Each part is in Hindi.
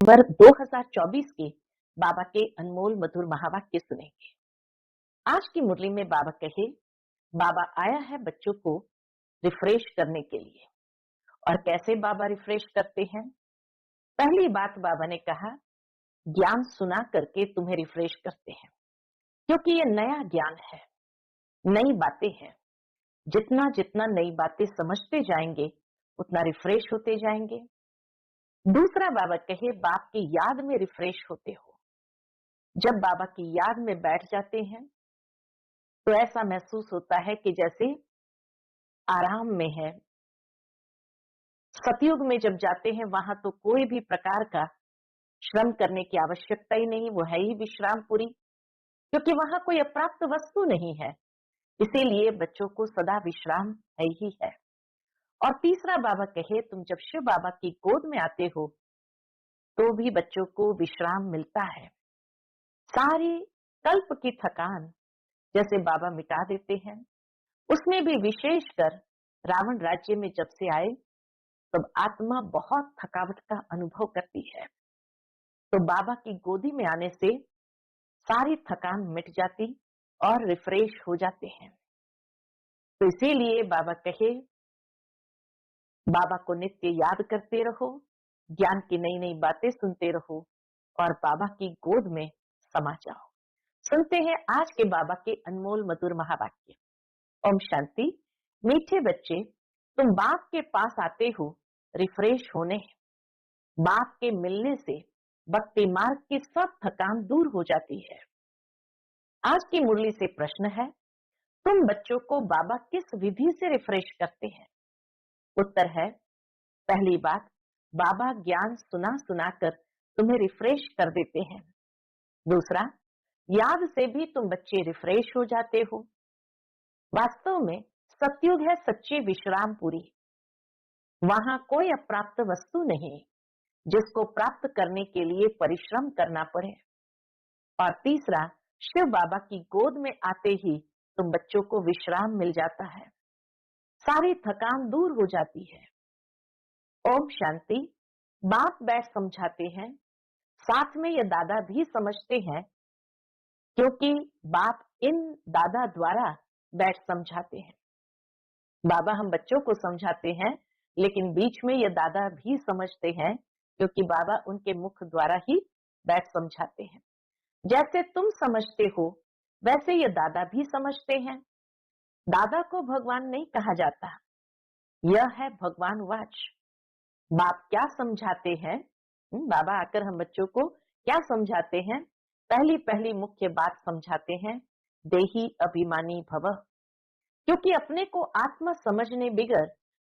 दिसंबर 2024 के बाबा के अनमोल मधुर महावाक्य सुनेंगे। आज की मुरली में बाबा कहे, बाबा आया है बच्चों को रिफ्रेश करने के लिए। और कैसे बाबा रिफ्रेश करते हैं? पहली बात बाबा ने कहा, ज्ञान सुना करके तुम्हें रिफ्रेश करते हैं, क्योंकि ये नया ज्ञान है, नई बातें हैं। जितना जितना नई बातें समझते जाएंगे उतना रिफ्रेश होते जाएंगे। दूसरा बाबा कहे, बाप की याद में रिफ्रेश होते हो। जब बाबा की याद में बैठ जाते हैं तो ऐसा महसूस होता है कि जैसे आराम में है। सतयुग में जब जाते हैं वहां तो कोई भी प्रकार का श्रम करने की आवश्यकता ही नहीं, वो है ही विश्रामपुरी, क्योंकि वहां कोई अप्राप्त वस्तु नहीं है। इसीलिए बच्चों को सदा विश्राम है ही है। और तीसरा बाबा कहे, तुम जब शिव बाबा की गोद में आते हो तो भी बच्चों को विश्राम मिलता है। सारी कल्प की थकान जैसे बाबा मिटा देते हैं। उसमें भी विशेषकर रावण राज्य में जब से आए तब आत्मा बहुत थकावट का अनुभव करती है, तो बाबा की गोदी में आने से सारी थकान मिट जाती और रिफ्रेश हो जाते हैं। तो इसीलिए बाबा कहे, बाबा को नित्य याद करते रहो, ज्ञान की नई नई बातें सुनते रहो और बाबा की गोद में समा जाओ। सुनते हैं आज के बाबा के अनमोल मधुर महावाक्य। ओम शांति। मीठे बच्चे, तुम बाप के पास आते हो रिफ्रेश होने। बाप के मिलने से भक्ति मार्ग की सब थकान दूर हो जाती है। आज की मुरली से प्रश्न है, तुम बच्चों को बाबा किस विधि से रिफ्रेश करते हैं? उत्तर है, पहली बात, बाबा ज्ञान सुना सुनाकर तुम्हें रिफ्रेश कर देते हैं। दूसरा, याद से भी तुम बच्चे रिफ्रेश हो जाते हो। वास्तव में सतयुग है सच्ची विश्रामपुरी। वहां कोई अप्राप्त वस्तु नहीं जिसको प्राप्त करने के लिए परिश्रम करना पड़े। और तीसरा, शिव बाबा की गोद में आते ही तुम बच्चों को विश्राम मिल जाता है, सारी थकान दूर हो जाती है। ओम शांति। बाप बैठ समझाते हैं, साथ में ये दादा भी समझते हैं, क्योंकि बाप इन दादा द्वारा बैठ समझाते हैं। बाबा हम बच्चों को समझाते हैं, लेकिन बीच में ये दादा भी समझते हैं, क्योंकि बाबा उनके मुख द्वारा ही बैठ समझाते हैं। जैसे तुम समझते हो वैसे ये दादा भी समझते हैं। दादा को भगवान नहीं कहा जाता, यह है भगवान वाच। बाप क्या समझाते हैं? बाबा आकर हम बच्चों को क्या समझाते हैं? पहली पहली मुख्य बात समझाते हैं, देही अभिमानी भव। क्योंकि अपने को आत्मा समझने बिगर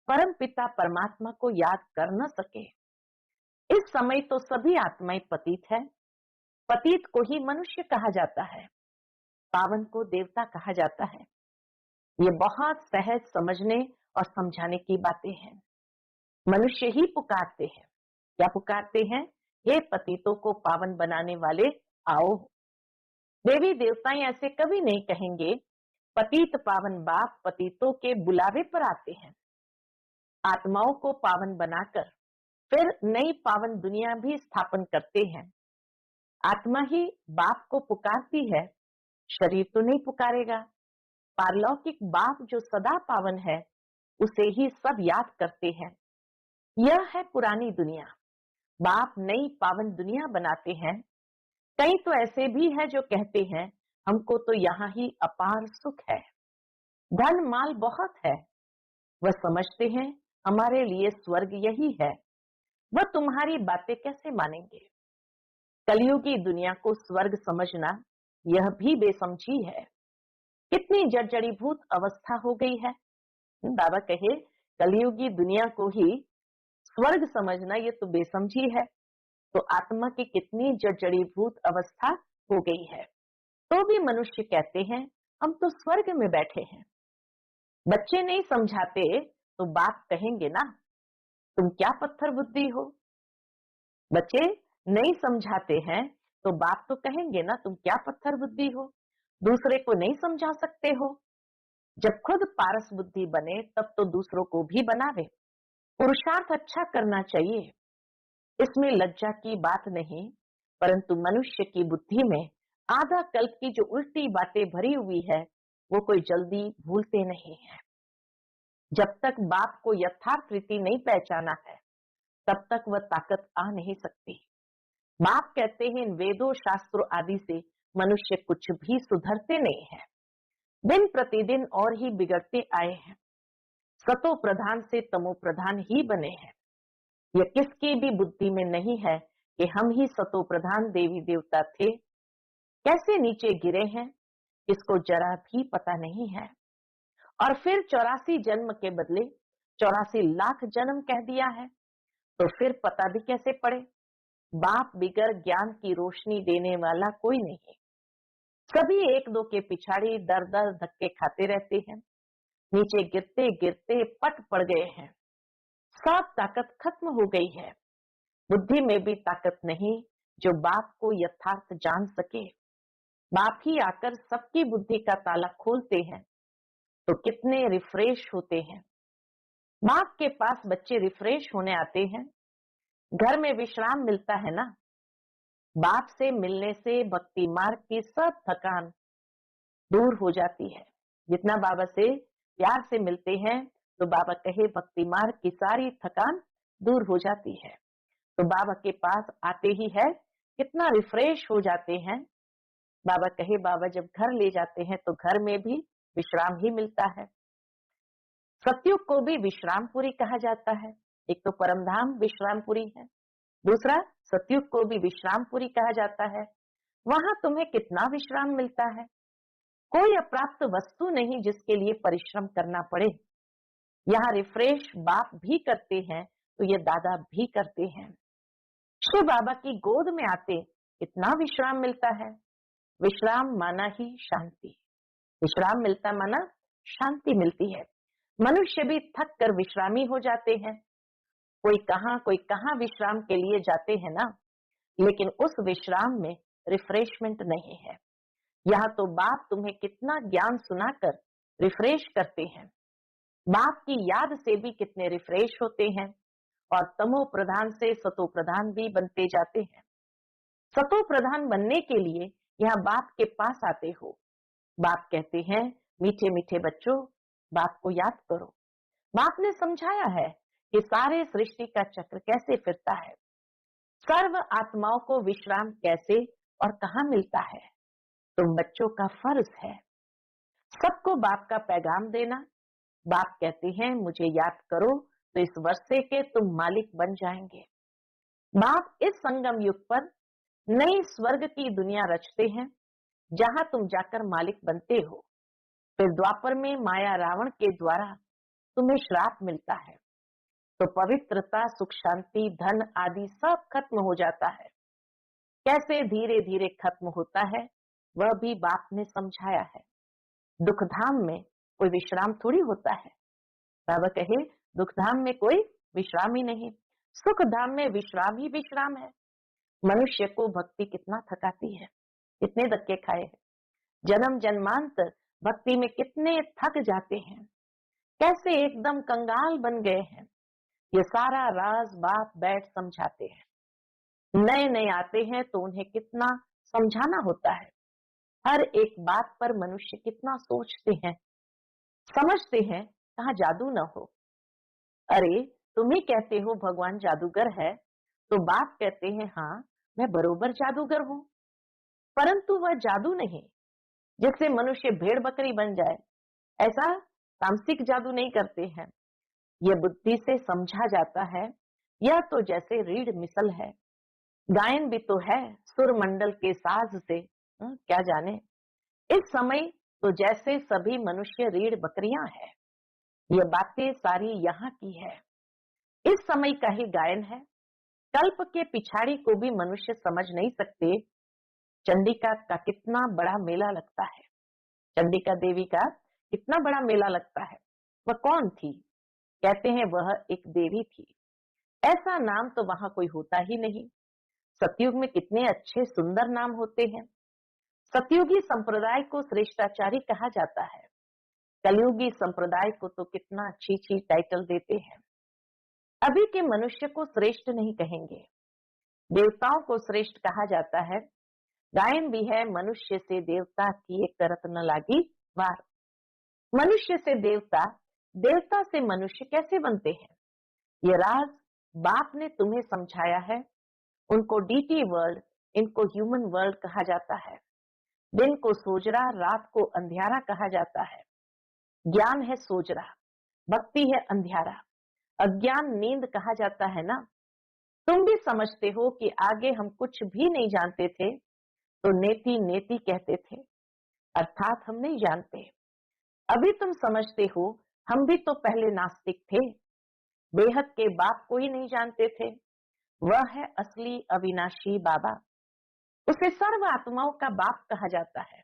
परम पिता परमात्मा को याद कर न सके। इस समय तो सभी आत्माएं पतित है। पतित को ही मनुष्य कहा जाता है, पावन को देवता कहा जाता है। ये बहुत सहज समझने और समझाने की बातें हैं। मनुष्य ही पुकारते हैं। क्या पुकारते हैं? हे पतितों को पावन बनाने वाले आओ। देवी देवताएं ऐसे कभी नहीं कहेंगे, पतित पावन बाप पतितों के बुलावे पर आते हैं। आत्माओं को पावन बनाकर फिर नई पावन दुनिया भी स्थापन करते हैं। आत्मा ही बाप को पुकारती है, शरीर तो नहीं पुकारेगा। पारलौकिक बाप जो सदा पावन है उसे ही सब याद करते हैं। यह है पुरानी दुनिया। बाप नई पावन दुनिया बनाते हैं। कई तो ऐसे भी है जो कहते हैं, हमको तो यहाँ ही अपार सुख है, धन माल बहुत है। वह समझते हैं हमारे लिए स्वर्ग यही है। वह तुम्हारी बातें कैसे मानेंगे? कलयुगी दुनिया को स्वर्ग समझना यह भी बेसमझी है। कितनी जर्जरीभूत अवस्था हो गई है। बाबा कहे, कलयुगी दुनिया को ही स्वर्ग समझना ये तो बेसमझी है। तो आत्मा की कितनी जर्जरीभूत अवस्था हो गई है। तो भी मनुष्य कहते हैं हम तो स्वर्ग में बैठे हैं। बच्चे नहीं समझाते तो बाप कहेंगे ना, तुम क्या पत्थर बुद्धि हो। बच्चे नहीं समझाते हैं तो बाप तो कहेंगे ना, तुम क्या पत्थर बुद्धि हो, दूसरे को नहीं समझा सकते हो। जब खुद पारस बुद्धि बने तब तो दूसरों को भी बनावे। पुरुषार्थ अच्छा करना चाहिए। इसमें लज्जा की बात नहीं, परंतु मनुष्य की बुद्धि में आधा कल्प की जो उल्टी बातें भरी हुई है, वो कोई जल्दी भूलते नहीं है। जब तक बाप को यथार्थ रीति नहीं पहचाना है, तब तक वह ताकत आ नहीं सकती। बाप कहते हैं इन वेदों शास्त्रों आदि से मनुष्य कुछ भी सुधरते नहीं है, दिन प्रतिदिन और ही बिगड़ते आए हैं, सतो प्रधान से तमो प्रधान ही बने हैं। यह किसकी भी बुद्धि में नहीं है कि हम ही सतो प्रधान देवी देवता थे। कैसे नीचे गिरे हैं, इसको जरा भी पता नहीं है। और फिर 84 जन्म के बदले 84 लाख जन्म कह दिया है, तो फिर पता भी कैसे पड़े। बाप बिगर ज्ञान की रोशनी देने वाला कोई नहीं। सभी एक दो के पिछाड़ी दर दर धक्के खाते रहते हैं, नीचे गिरते गिरते पट पड़ गए हैं। सब ताकत खत्म हो गई है। बुद्धि में भी ताकत नहीं जो बाप को यथार्थ जान सके। बाप ही आकर सबकी बुद्धि का ताला खोलते हैं, तो कितने रिफ्रेश होते हैं। बाप के पास बच्चे रिफ्रेश होने आते हैं, घर में विश्राम मिलता है ना। बाप से मिलने से भक्ति मार्ग की सब थकान दूर हो जाती है। जितना बाबा से प्यार से मिलते हैं, तो बाबा कहे भक्ति मार्ग की सारी थकान दूर हो जाती है। तो बाबा के पास आते ही है कितना रिफ्रेश हो जाते हैं। बाबा कहे बाबा जब घर ले जाते हैं तो घर में भी विश्राम ही मिलता है। सतयुग को भी विश्रामपुरी कहा जाता है। एक तो परमधाम विश्रामपुरी है, दूसरा सतयुग को भी विश्रामपुरी कहा जाता है। वहां तुम्हें कितना विश्राम मिलता है। कोई अप्राप्त वस्तु नहीं जिसके लिए परिश्रम करना पड़े। यहाँ रिफ्रेश बाप भी करते हैं, तो ये दादा भी करते हैं। शिव बाबा की गोद में आते इतना विश्राम मिलता है। विश्राम माना ही शांति। विश्राम मिलता माना शांति मिलती है। मनुष्य भी थक कर विश्रामी हो जाते हैं। कोई कहाँ विश्राम के लिए जाते हैं ना, लेकिन उस विश्राम में रिफ्रेशमेंट नहीं है। यहाँ तो बाप तुम्हें कितना ज्ञान सुनाकर रिफ्रेश करते हैं। बाप की याद से भी कितने रिफ्रेश होते हैं, और तमो प्रधान से सतो प्रधान भी बनते जाते हैं। सतो प्रधान बनने के लिए यहाँ बाप के पास आते हो। बाप कहते हैं मीठे मीठे बच्चों, बाप को याद करो। बाप ने समझाया है कि सारे सृष्टि का चक्र कैसे फिरता है, सर्व आत्माओं को विश्राम कैसे और कहाँ मिलता है। तुम बच्चों का फर्ज है सबको बाप का पैगाम देना। बाप कहते हैं मुझे याद करो तो इस वर्षे के तुम मालिक बन जाएंगे। बाप इस संगम युग पर नई स्वर्ग की दुनिया रचते हैं, जहां तुम जाकर मालिक बनते हो। फिर द्वापर में माया रावण के द्वारा तुम्हें श्राप मिलता है, तो पवित्रता सुख शांति धन आदि सब खत्म हो जाता है। कैसे धीरे धीरे खत्म होता है वह भी बाप ने समझाया है। दुख धाम में कोई विश्राम थोड़ी होता है। बाबा कहे दुख धाम में कोई विश्राम ही नहीं, सुख धाम में विश्राम ही विश्राम है। मनुष्य को भक्ति कितना थकाती है, कितने धक्के खाए हैं। जन्म जन्मांतर भक्ति में कितने थक जाते हैं, कैसे एकदम कंगाल बन गए हैं। ये सारा राज बाप बैठ समझाते हैं। नए नए आते हैं तो उन्हें कितना समझाना होता है। हर एक बात पर मनुष्य कितना सोचते हैं, समझते हैं, कहाँ जादू न हो। अरे तुम ही कहते हो भगवान जादूगर है, तो बाप कहते हैं हाँ मैं बरोबर जादूगर हूँ, परंतु वह जादू नहीं जिससे मनुष्य भेड़ बकरी बन जाए। ऐसा तामसिक जादू नहीं करते हैं। यह बुद्धि से समझा जाता है। यह तो जैसे रीढ़ मिसल है, गायन भी तो है सुर मंडल के साज से। क्या जाने इस समय तो जैसे सभी मनुष्य रीढ़ बकरियां हैं। ये बातें सारी यहाँ की है, इस समय का ही गायन है। कल्प के पिछाड़ी को भी मनुष्य समझ नहीं सकते। चंडिका का कितना बड़ा मेला लगता है, चंडिका देवी का कितना बड़ा मेला लगता है। वह कौन थी? कहते हैं वह एक देवी थी। ऐसा नाम तो वहां कोई होता ही नहीं। सतयुग में कितने अच्छे सुंदर नाम होते हैं। सतयुगी संप्रदाय को श्रेष्ठाचारी कहा जाता है। कलयुगी संप्रदाय को तो कितना अच्छी अच्छी टाइटल देते हैं। अभी के मनुष्य को श्रेष्ठ नहीं कहेंगे, देवताओं को श्रेष्ठ कहा जाता है। गायन भी है, मनुष्य से देवता की एक रत्न लागी वार। मनुष्य से देवता, देवता से मनुष्य कैसे बनते हैं, ये राज बाप ने तुम्हें समझाया है। उनको डीटी वर्ल्ड, इनको ह्यूमन वर्ल्ड कहा जाता है। दिन को सोजरा, रात को अंधियारा कहा जाता है। ज्ञान है सोजरा, भक्ति है अंधियारा, अज्ञान नींद कहा जाता है ना। तुम भी समझते हो कि आगे हम कुछ भी नहीं जानते थे तो नेति नेति कहते थे, अर्थात हम नहीं जानते। अभी तुम समझते हो हम भी तो पहले नास्तिक थे, बेहद के बाप को ही नहीं जानते थे। वह है असली अविनाशी बाबा, उसे सर्व आत्माओं का बाप कहा जाता है।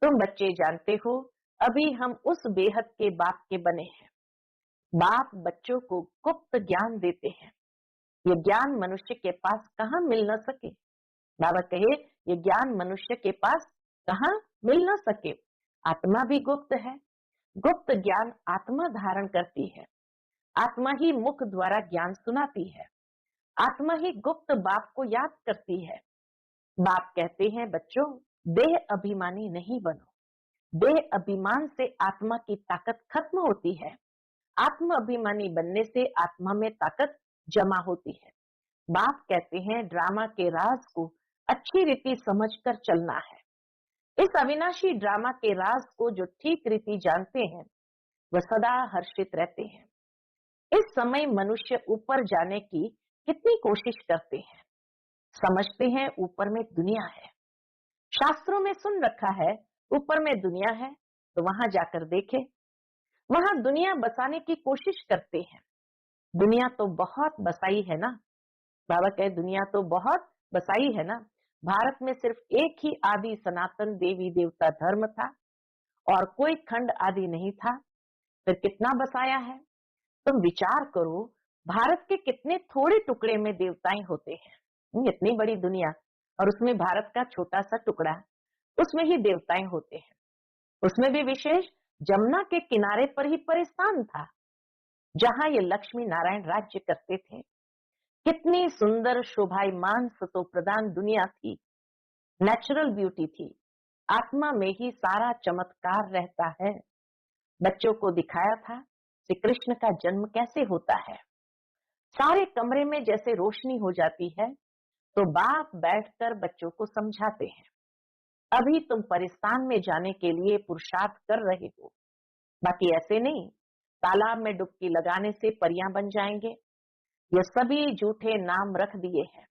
तुम बच्चे जानते हो अभी हम उस बेहद के बाप के बने हैं। बाप बच्चों को गुप्त ज्ञान देते हैं। ये ज्ञान मनुष्य के पास कहाँ मिल न सके। बाबा कहे ये ज्ञान मनुष्य के पास कहाँ मिल न सके। आत्मा भी गुप्त है, गुप्त ज्ञान आत्मा धारण करती है। आत्मा ही मुख द्वारा ज्ञान सुनाती है। आत्मा ही गुप्त बाप को याद करती है। बाप कहते हैं बच्चों, देह अभिमानी नहीं बनो। देह अभिमान से आत्मा की ताकत खत्म होती है। आत्म अभिमानी बनने से आत्मा में ताकत जमा होती है। बाप कहते हैं ड्रामा के राज को अच्छी रीति समझकर चलना है। इस अविनाशी ड्रामा के राज को जो ठीक रीति जानते हैं वह सदा हर्षित रहते हैं। इस समय मनुष्य ऊपर जाने की कितनी कोशिश करते हैं। समझते हैं ऊपर में दुनिया है, शास्त्रों में सुन रखा है ऊपर में दुनिया है, तो वहां जाकर देखे। वहां दुनिया बसाने की कोशिश करते हैं। दुनिया तो बहुत बसाई है ना। बाबा कहे दुनिया तो बहुत बसाई है ना। भारत में सिर्फ एक ही आदि सनातन देवी देवता धर्म था और कोई खंड आदि नहीं था, फिर कितना बसाया है। तुम विचार करो, भारत के कितने थोड़े टुकड़े में देवताएं होते हैं। इतनी बड़ी दुनिया और उसमें भारत का छोटा सा टुकड़ा, उसमें ही देवताएं होते हैं। उसमें भी विशेष जमुना के किनारे पर ही परिस्थान था जहां ये लक्ष्मी नारायण राज्य करते थे। कितनी सुंदर शोभायमान सतो प्रधान दुनिया थी, नेचुरल ब्यूटी थी। आत्मा में ही सारा चमत्कार रहता है। बच्चों को दिखाया था श्री कृष्ण का जन्म कैसे होता है। सारे कमरे में जैसे रोशनी हो जाती है तो बाप बैठकर बच्चों को समझाते हैं। अभी तुम परिस्थान में जाने के लिए पुरुषार्थ कर रहे हो, बाकी ऐसे नहीं तालाब में डुबकी लगाने से परियां बन जाएंगे। ये सभी झूठे नाम रख दिए हैं।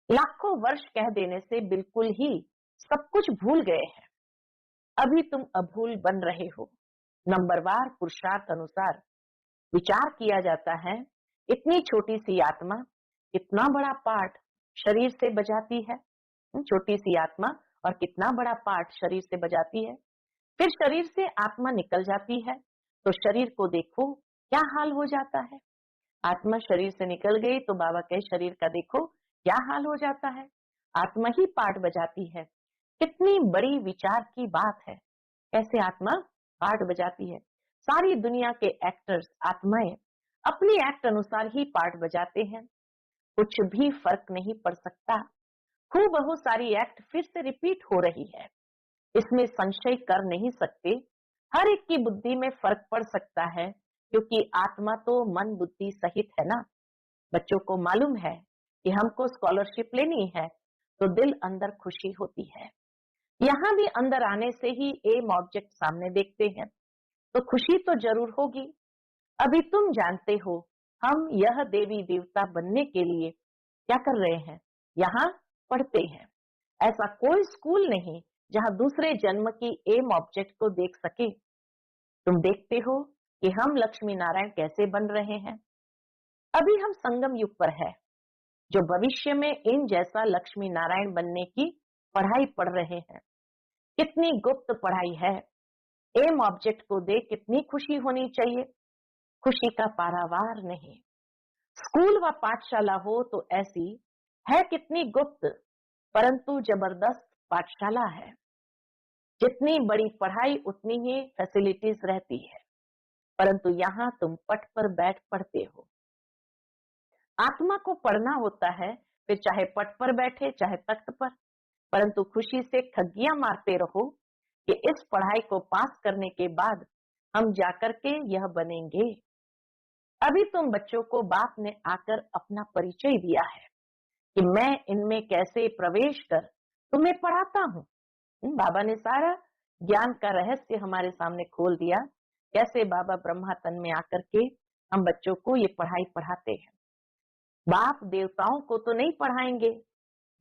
लाखों वर्ष कह देने से बिल्कुल ही सब कुछ भूल गए हैं। अभी तुम अभूल बन रहे हो। नंबरवार पुरुषार्थ अनुसार विचार किया जाता है। इतनी छोटी सी आत्मा कितना बड़ा पाठ शरीर से बजाती है। छोटी सी आत्मा और कितना बड़ा पाठ शरीर से बजाती है। फिर शरीर से आत्मा निकल जाती है तो शरीर को देखो क्या हाल हो जाता है। आत्मा शरीर से निकल गई तो बाबा कहे शरीर का देखो क्या हाल हो जाता है। आत्मा ही पाठ बजाती है। कितनी बड़ी विचार की बात है, कैसे आत्मा पाठ बजाती है। सारी दुनिया के एक्टर्स आत्माएं अपनी एक्ट अनुसार ही पाठ बजाते हैं। कुछ भी फर्क नहीं पड़ सकता। खूबहू सारी एक्ट फिर से रिपीट हो रही है, इसमें संशय कर नहीं सकते। हर एक की बुद्धि में फर्क पड़ सकता है क्योंकि आत्मा तो मन बुद्धि सहित है ना। बच्चों को मालूम है कि हमको स्कॉलरशिप लेनी है तो दिल अंदर खुशी होती है। यहाँ भी अंदर आने से ही एम ऑब्जेक्ट सामने देखते हैं तो खुशी तो जरूर होगी। अभी तुम जानते हो हम यह देवी देवता बनने के लिए क्या कर रहे हैं, यहाँ पढ़ते हैं। ऐसा कोई स्कूल नहीं जहाँ दूसरे जन्म की एम ऑब्जेक्ट को देख सके। तुम देखते हो कि हम लक्ष्मी नारायण कैसे बन रहे हैं। अभी हम संगम युग पर है, जो भविष्य में इन जैसा लक्ष्मी नारायण बनने की पढ़ाई पढ़ रहे हैं। कितनी गुप्त पढ़ाई है। एम ऑब्जेक्ट को देख कितनी खुशी होनी चाहिए, खुशी का पारावार नहीं। स्कूल व पाठशाला हो तो ऐसी है कितनी गुप्त परंतु जबरदस्त पाठशाला है। जितनी बड़ी पढ़ाई उतनी ही फैसिलिटीज रहती है, परंतु यहाँ तुम पट पर बैठ पढ़ते हो। आत्मा को पढ़ना होता है फिर चाहे पट पर बैठे चाहे तख्त पर, परंतु खुशी से ठगियां मारते रहो कि इस पढ़ाई को पास करने के बाद हम जाकर के यह बनेंगे। अभी तुम बच्चों को बाप ने आकर अपना परिचय दिया है कि मैं इनमें कैसे प्रवेश कर तुम्हें पढ़ाता हूँ। बाबा ने सारा ज्ञान का रहस्य हमारे सामने खोल दिया, कैसे बाबा ब्रह्मा तन में आकर के हम बच्चों को ये पढ़ाई पढ़ाते हैं। बाप देवताओं को तो नहीं पढ़ाएंगे,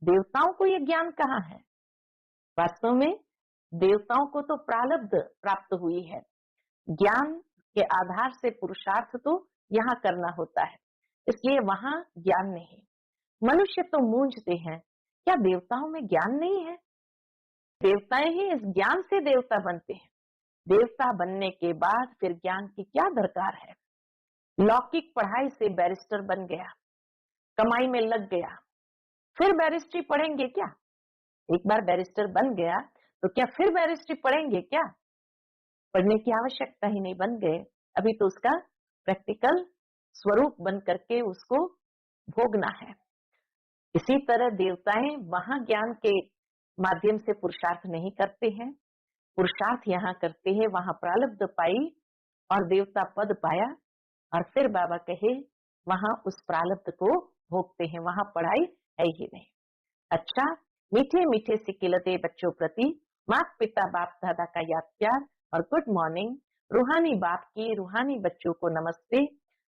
देवताओं को ये ज्ञान कहाँ है। वास्तव में देवताओं को तो प्रारब्ध प्राप्त हुई है, ज्ञान के आधार से पुरुषार्थ तो यहाँ करना होता है, इसलिए वहां ज्ञान नहीं। मनुष्य तो मूंझते हैं, क्या देवताओं में ज्ञान नहीं है? देवताएं ही इस ज्ञान से देवता बनते हैं। देवता बनने के बाद फिर ज्ञान की क्या दरकार है। लौकिक पढ़ाई से बैरिस्टर बन गया, कमाई में लग गया, फिर बैरिस्ट्री पढ़ेंगे क्या? एक बार बैरिस्टर बन गया तो क्या फिर बैरिस्ट्री पढ़ेंगे क्या? पढ़ने की आवश्यकता ही नहीं, बन गए, अभी तो उसका प्रैक्टिकल स्वरूप बन करके उसको भोगना है। इसी तरह देवताएं वहां ज्ञान के माध्यम से पुरुषार्थ नहीं करते हैं, पुरुषार्थ यहाँ करते हैं, वहां प्रारब्ध पाई और देवता पद पाया, और फिर बाबा कहे वहां उस प्रारब्ध को भोगते हैं, वहां पढ़ाई है ही नहीं। अच्छा, मीठे मीठे सिकिलते बच्चों प्रति माता पिता बाप दादा का याद प्यार और गुड मॉर्निंग। रूहानी बाप की रूहानी बच्चों को नमस्ते।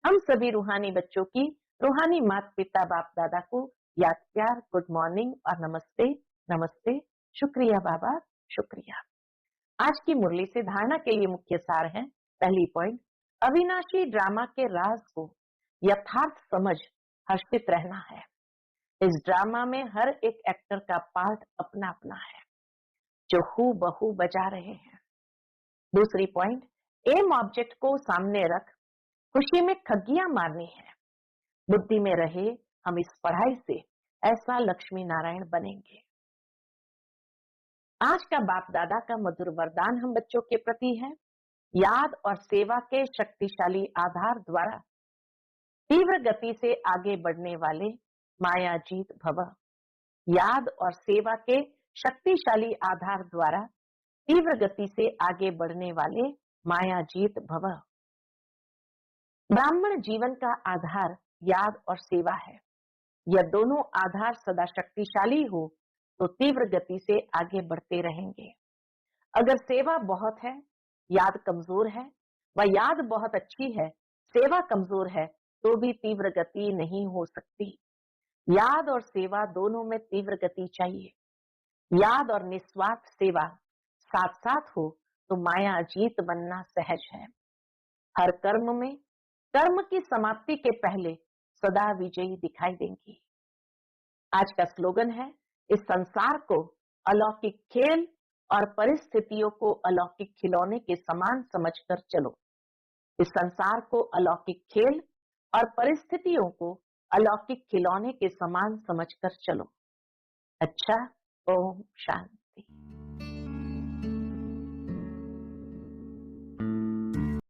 हम सभी रूहानी बच्चों की रूहानी माता पिता बाप दादा को याद प्यार, गुड मॉर्निंग और नमस्ते नमस्ते। शुक्रिया बाबा, शुक्रिया। आज की मुरली से धारणा के लिए मुख्य सार है। पहली पॉइंट, अविनाशी ड्रामा के राज को यथार्थ समझ हर्षित रहना है। इस ड्रामा में हर एक एक्टर का पार्ट अपना अपना है जो हूबहू बजा रहे हैं। दूसरी पॉइंट, एम ऑब्जेक्ट को सामने रख खुशी में ठगियां मारनी है। बुद्धि में रहे हम इस पढ़ाई से ऐसा लक्ष्मी नारायण बनेंगे। आज का बाप दादा का मधुर वरदान हम बच्चों के प्रति है, याद और सेवा के शक्तिशाली आधार द्वारा तीव्र गति से आगे बढ़ने वाले मायाजीत भव। याद और सेवा के शक्तिशाली आधार द्वारा तीव्र गति से आगे बढ़ने वाले मायाजीत भव। ब्राह्मण जीवन का आधार याद और सेवा है। यह दोनों आधार सदा शक्तिशाली हो तो तीव्र गति से आगे बढ़ते रहेंगे। अगर सेवा बहुत है, याद कमजोर है, व याद बहुत अच्छी है, सेवा कमजोर है, तो भी तीव्र गति नहीं हो सकती। याद और सेवा दोनों में तीव्र गति चाहिए। याद और निस्वार्थ सेवा साथ साथ हो तो माया अजीत बनना सहज है। हर कर्म में कर्म की समाप्ति के पहले सदा विजयी दिखाई देंगी। आज का स्लोगन है, इस संसार को अलौकिक खेल और परिस्थितियों को अलौकिक खिलौने के समान समझकर चलो। इस संसार को अलौकिक खेल और परिस्थितियों को अलौकिक खिलौने के समान समझकर चलो। अच्छा, ओम शांति।